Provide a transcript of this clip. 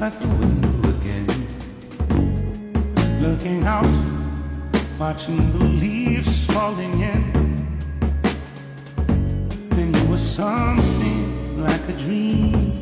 at the window again, looking out, watching the leaves falling in. Then you were something like a dream.